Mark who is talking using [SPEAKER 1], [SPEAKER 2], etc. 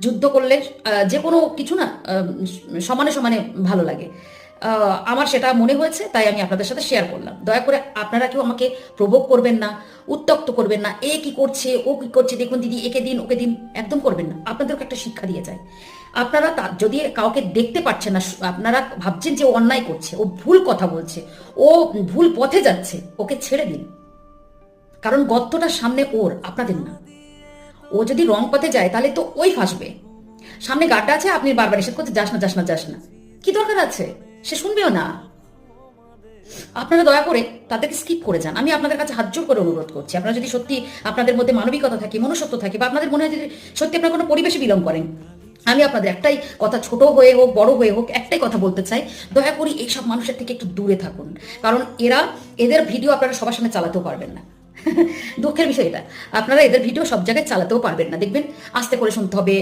[SPEAKER 1] যুদ্ধ করলে যে কোনো কিছু না সমানে সমানে ভালো লাগে। আমার সেটা মনে হয়েছে, তাই আমি আপনাদের সাথে শেয়ার করলাম। দয়া করে আপনারা কেউ আমাকে প্রভোগ করবেন না, উত্ত্যক্ত করবেন না, এ কি করছে ও কি করছে দেখুন দিদি, একে দিন ওকে দিন, একদম করবেন না। আপনাদেরকে একটা শিক্ষা দিয়ে যায়। আপনারা যদি কাউকে দেখতে পাচ্ছেন না, আপনারা ভাবছেন যে ও অন্যায় করছে, ও ভুল কথা বলছে, ও ভুল পথে যাচ্ছে, ওকে ছেড়ে দিন। কারণ গর্তটা সামনে ওর, আপনাদের না। ও যদি রং পথে যায় তাহলে তো ওই ফাঁসবে। সামনে গাড্ডা আছে, আপনি বারবার নিষেধ করতে যাস না যাস না যাস না, কি দরকার আছে? সে শুনবেও না। আপনারা দয়া করে তাদেরকে স্কিপ করে যান। আমি আপনাদের কাছে হাত জোর করে অনুরোধ করছি, আপনারা যদি সত্যি আপনাদের মধ্যে মানবিকতা থাকে, মনুষ্যত্ব থাকে, বা আপনাদের মনে হয় যদি সত্যি আপনারা কোনো পরিবেশে বিলং করেন, আমি আপনাদের একটাই কথা, ছোট হয়ে হোক বড় হয়ে হোক, একটাই কথা বলতে চাই, দয়া করে এইসব মানুষের থেকে একটু দূরে থাকুন। কারণ এদের ভিডিও আপনারা সবার সামনে চালাতেও পারবেন না। দুঃখের বিষয় এটা, আপনারা এদের ভিডিও সব জায়গায় চালাতেও পারবেন না। দেখবেন আস্তে করে শুনতে হবে,